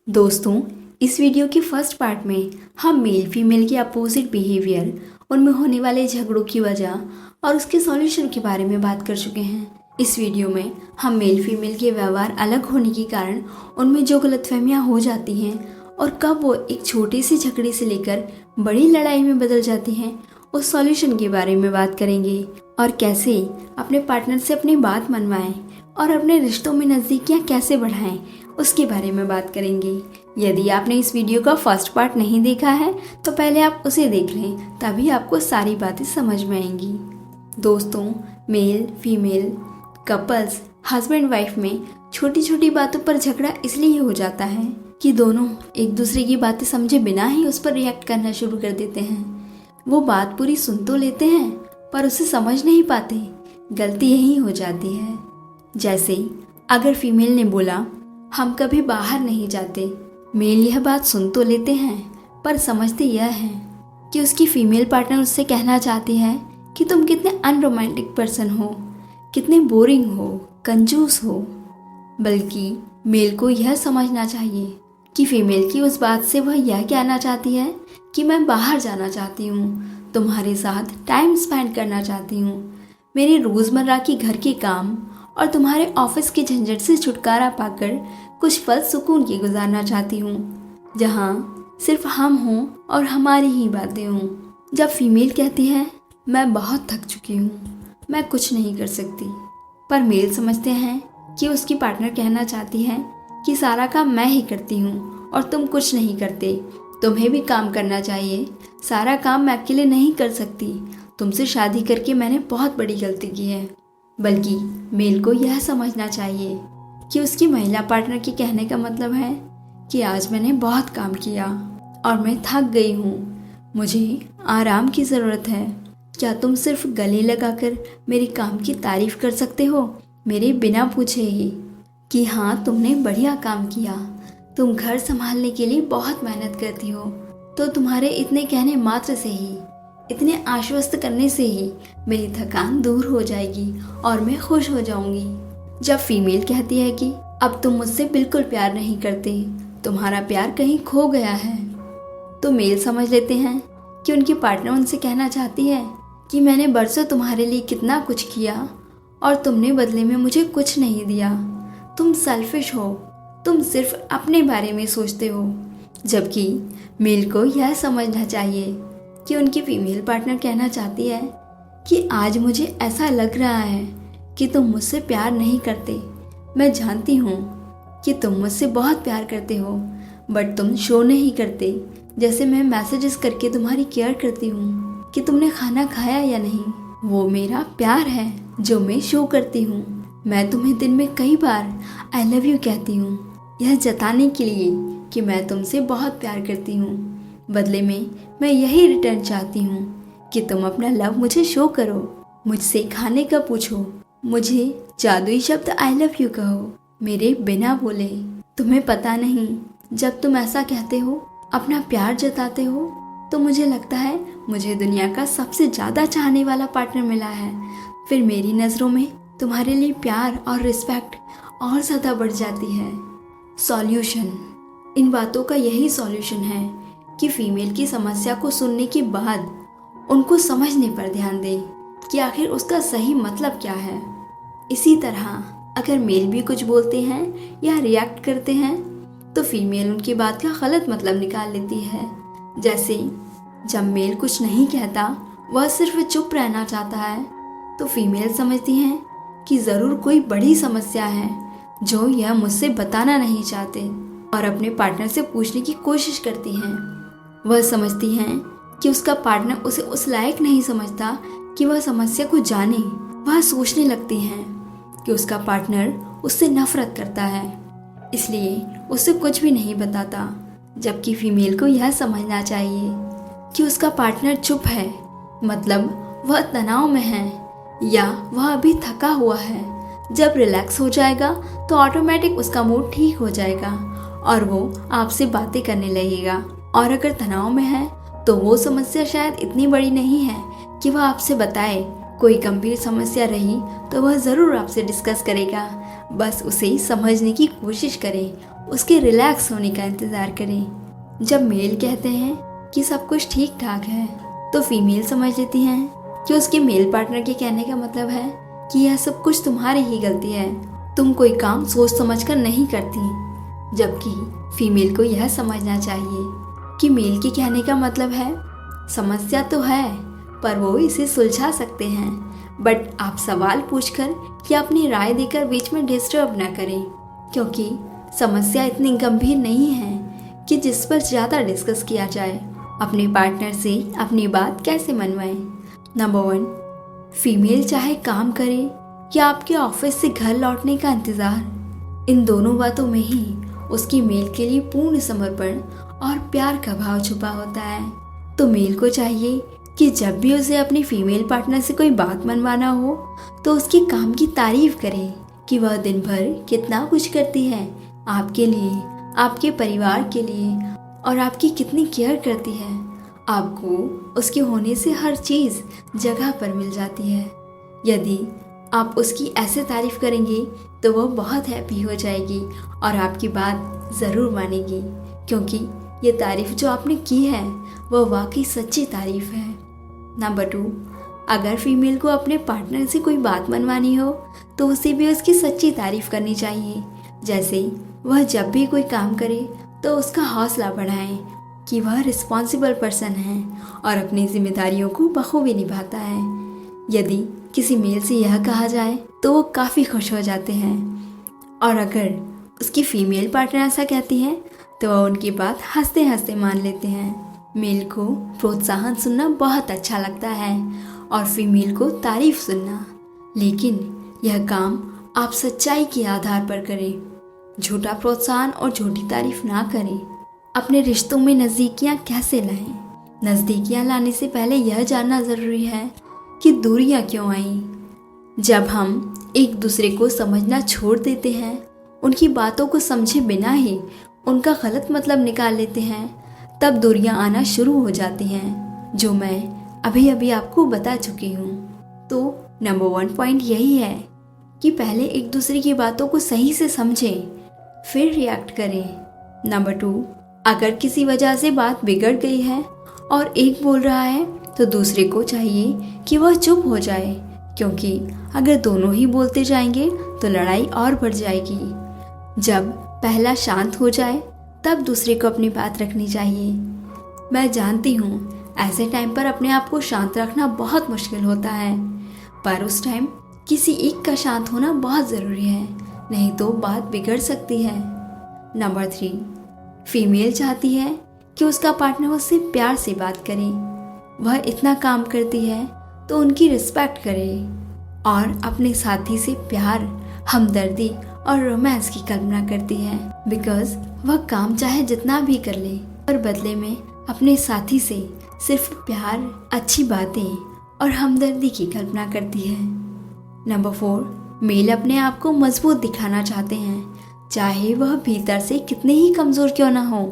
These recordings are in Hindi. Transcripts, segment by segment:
दोस्तों, इस वीडियो के फर्स्ट पार्ट में हम मेल फीमेल के अपोजिट बिहेवियर, उनमें होने वाले झगड़ों की वजह और उसके सॉल्यूशन के बारे में बात कर चुके हैं। इस वीडियो में हम मेल फीमेल के व्यवहार अलग होने के कारण उनमें जो गलतफहमियां हो जाती हैं और कब वो एक छोटी सी झगड़े से लेकर बड़ी लड़ाई में बदल जाती हैं, उस सॉल्यूशन के बारे में बात करेंगे और कैसे अपने पार्टनर से अपनी बात मनवाएं और अपने रिश्तों में नज़दीकियां कैसे बढ़ाएं, उसके बारे में बात करेंगे। यदि आपने इस वीडियो का फर्स्ट पार्ट नहीं देखा है तो पहले आप उसे देख लें, तभी आपको सारी बातें समझ में आएंगी। दोस्तों, male female couples husband wife में छोटी छोटी बातों पर झगड़ा इसलिए हो जाता है कि दोनों एक दूसरे की बातें समझे बिना ही उस पर रिएक्ट करना शुरू कर देते हैं। वो बात पूरी सुन तो लेते हैं पर उसे समझ नहीं पाते। गलती यही हो जाती है। जैसे अगर फीमेल ने बोला हम कभी बाहर नहीं जाते, मेल यह बात सुन तो लेते हैं पर समझते यह है कि उसकी फीमेल पार्टनर उससे कहना चाहती है कि तुम कितने अनरोमांटिक पर्सन हो, कितने बोरिंग हो, कंजूस हो। बल्कि मेल को यह समझना चाहिए कि फीमेल की उस बात से वह यह कहना चाहती है कि मैं बाहर जाना चाहती हूँ, तुम्हारे साथ टाइम स्पेंड करना चाहती हूँ, मेरे रोज़मर्रा की घर के काम और तुम्हारे ऑफिस के झंझट से छुटकारा पाकर कुछ पल सुकून के गुजारना चाहती हूँ, जहाँ सिर्फ हम हों और हमारी ही बातें हों। जब फीमेल कहती है मैं बहुत थक चुकी हूँ, मैं कुछ नहीं कर सकती, पर मेल समझते हैं कि उसकी पार्टनर कहना चाहती है कि सारा काम मैं ही करती हूँ और तुम कुछ नहीं करते, तुम्हें भी काम करना चाहिए, सारा काम मैं अकेले नहीं कर सकती, तुमसे शादी करके मैंने बहुत बड़ी गलती की है। बल्कि मेल को यह समझना चाहिए कि उसकी महिला पार्टनर के कहने का मतलब है कि आज मैंने बहुत काम किया और मैं थक गई हूँ, मुझे आराम की ज़रूरत है। क्या तुम सिर्फ गले लगाकर मेरे काम की तारीफ कर सकते हो, मेरे बिना पूछे ही कि हाँ तुमने बढ़िया काम किया, तुम घर संभालने के लिए बहुत मेहनत करती हो, तो तुम्हारे इतने कहने मात्र से ही, इतने आश्वस्त करने से ही मेरी थकान दूर हो जाएगी और मैं खुश हो जाऊंगी। जब फीमेल कहती है कि अब तुम मुझसे बिल्कुल प्यार नहीं करते, तुम्हारा प्यार कहीं खो गया है, तो मेल समझ लेते हैं कि उनकी पार्टनर उनसे कहना चाहती है कि मैंने बरसों तुम्हारे लिए कितना कुछ किया और तुमने बदले में मुझे कुछ नहीं दिया। तुम सेल्फिश हो, तुम सिर्फ अपने बारे में सोचते हो। जबकि मेल को यह समझना चाहिए कि उनकी फीमेल पार्टनर कहना चाहती है कि आज मुझे ऐसा लग रहा है कि तुम मुझसे प्यार नहीं करते। मैं जानती हूँ कि तुम मुझसे बहुत प्यार करते हो, बट तुम शो नहीं करते। जैसे मैं मैसेजेस करके तुम्हारी केयर करती हूँ कि तुमने खाना खाया या नहीं, वो मेरा प्यार है जो मैं शो करती हूँ। मैं तुम्हें दिन में कई बार आई लव यू कहती हूँ, यह जताने के लिए कि मैं तुमसे बहुत प्यार करती हूँ। बदले में मैं यही रिटर्न चाहती हूँ कि तुम अपना लव मुझे शो करो, मुझसे खाने का पूछो, मुझे जादुई शब्द आई लव यू कहो, मेरे बिना बोले। तुम्हें पता नहीं, जब तुम ऐसा कहते हो, अपना प्यार जताते हो, तो मुझे लगता है मुझे दुनिया का सबसे ज़्यादा चाहने वाला पार्टनर मिला है। फिर मेरी नज़रों में तुम्हारे लिए प्यार और रिस्पेक्ट और ज़्यादा बढ़ जाती है। सॉल्यूशन, इन बातों का यही सॉल्यूशन है कि फीमेल की समस्या को सुनने के बाद उनको समझने पर ध्यान दें कि आखिर उसका सही मतलब क्या है। इसी तरह अगर मेल भी कुछ बोलते हैं या रिएक्ट करते हैं तो फीमेल उनकी बात का गलत मतलब निकाल लेती है। जैसे जब मेल कुछ नहीं कहता, वह सिर्फ चुप रहना चाहता है, तो फीमेल समझती हैं कि ज़रूर कोई बड़ी समस्या है जो यह मुझसे बताना नहीं चाहते और अपने पार्टनर से पूछने की कोशिश करती हैं। वह समझती हैं कि उसका पार्टनर उसे उस लायक नहीं समझता कि वह समस्या को जाने। वह सोचने लगती हैं कि उसका पार्टनर उससे नफरत करता है, इसलिए उसे कुछ भी नहीं बताता। जबकि फीमेल को यह समझना चाहिए कि उसका पार्टनर चुप है, मतलब वह तनाव में है या वह अभी थका हुआ है। जब रिलैक्स हो जाएगा तो ऑटोमेटिक उसका मूड ठीक हो जाएगा और वो आपसे बातें करने लगेगा। और अगर तनाव में है तो वो समस्या शायद इतनी बड़ी नहीं है कि वह आपसे बताए। कोई गंभीर समस्या रही तो वह ज़रूर आपसे डिस्कस करेगा। बस उसे समझने की कोशिश करें, उसके रिलैक्स होने का इंतज़ार करें। जब मेल कहते हैं कि सब कुछ ठीक ठाक है, तो फीमेल समझ लेती हैं कि उसके मेल पार्टनर के कहने का मतलब है कि यह सब कुछ तुम्हारी ही गलती है, तुम कोई काम सोच समझ कर नहीं करती। जबकि फीमेल को यह समझना चाहिए कि मेल के कहने का मतलब है समस्या तो है पर वो इसे सुलझा सकते हैं, बट आप सवाल पूछकर या अपनी राय देकर बीच में डिस्टर्ब न करें, क्योंकि समस्या इतनी गंभीर नहीं है कि जिस पर ज़्यादा डिस्कस किया जाए। अपने पार्टनर से अपनी बात कैसे मनवाएं। नंबर 1, फीमेल चाहे काम करे या आपके ऑफिस से घर लौटने का इंतज़ार, इन दोनों बातों में ही उसकी मेल के लिए पूर्ण समर्पण और प्यार का भाव छुपा होता है। तो मेल को चाहिए कि जब भी उसे अपनी फीमेल पार्टनर से कोई बात मनवाना हो तो उसके काम की तारीफ करे कि वह दिन भर कितना कुछ करती है आपके लिए, आपके परिवार के लिए, और आपकी कितनी केयर करती है। आपको उसके होने से हर चीज़ जगह पर मिल जाती है। यदि आप उसकी ऐसे तारीफ करेंगे तो वह बहुत हैप्पी हो जाएगी और आपकी बात ज़रूर मानेगी, क्योंकि ये तारीफ जो आपने की है वह वाकई सच्ची तारीफ है। नंबर 2, अगर फीमेल को अपने पार्टनर से कोई बात मनवानी हो तो उसे भी उसकी सच्ची तारीफ करनी चाहिए। जैसे वह जब भी कोई काम करे तो उसका हौसला बढ़ाएं कि वह रिस्पॉन्सिबल पर्सन है और अपनी जिम्मेदारियों को बखूबी निभाता है। यदि किसी मेल से यह कहा जाए तो वो काफ़ी खुश हो जाते हैं, और अगर उसकी फीमेल पार्टनर ऐसा कहती है तो वह उनकी बात हंसते हंसते मान लेते हैं। मेल को प्रोत्साहन सुनना बहुत अच्छा लगता है और फीमेल को तारीफ सुनना, लेकिन यह काम आप सच्चाई के आधार पर करें। झूठा प्रोत्साहन और झूठी तारीफ ना करें। अपने रिश्तों में नज़दीकियाँ कैसे लाएं? नज़दीकियाँ लाने से पहले यह जानना ज़रूरी है कि दूरियाँ क्यों आईं। जब हम एक दूसरे को समझना छोड़ देते हैं, उनकी बातों को समझे बिना ही उनका गलत मतलब निकाल लेते हैं, तब दूरियाँ आना शुरू हो जाती हैं, जो मैं अभी अभी आपको बता चुकी हूँ। तो नंबर 1 पॉइंट यही है कि पहले एक दूसरे की बातों को सही से समझें, फिर रिएक्ट करें। नंबर 2, अगर किसी वजह से बात बिगड़ गई है और एक बोल रहा है तो दूसरे को चाहिए कि वह चुप हो जाए, क्योंकि अगर दोनों ही बोलते जाएंगे तो लड़ाई और बढ़ जाएगी। जब पहला शांत हो जाए तब दूसरे को अपनी बात रखनी चाहिए। मैं जानती हूँ ऐसे टाइम पर अपने आप को शांत रखना बहुत मुश्किल होता है, पर उस टाइम किसी एक का शांत होना बहुत ज़रूरी है, नहीं तो बात बिगड़ सकती है। नंबर 3, फीमेल चाहती है कि उसका पार्टनर उससे प्यार से बात करे। वह इतना काम करती है तो उनकी रिस्पेक्ट करे और अपने साथी से प्यार, हमदर्दी और रोमांस की कल्पना करती है, बिकॉज वह काम चाहे जितना भी कर ले पर बदले में अपने साथी से सिर्फ प्यार, अच्छी बातें और हमदर्दी की कल्पना करती है। नंबर 4, मेल अपने आप को मजबूत दिखाना चाहते हैं, चाहे वह भीतर से कितने ही कमज़ोर क्यों ना हो।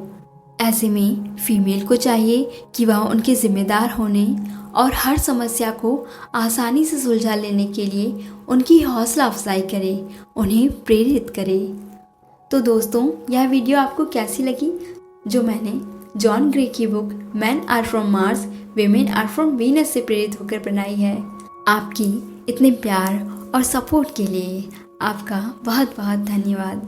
ऐसे में फीमेल को चाहिए कि वह उनके जिम्मेदार होने और हर समस्या को आसानी से सुलझा लेने के लिए उनकी हौसला अफजाई करे, उन्हें प्रेरित करे। तो दोस्तों, यह वीडियो आपको कैसी लगी जो मैंने जॉन ग्रे की book men are from Mars women are from Venus से प्रेरित होकर बनाई है। आपकी इतने प्यार और सपोर्ट के लिए आपका बहुत बहुत धन्यवाद।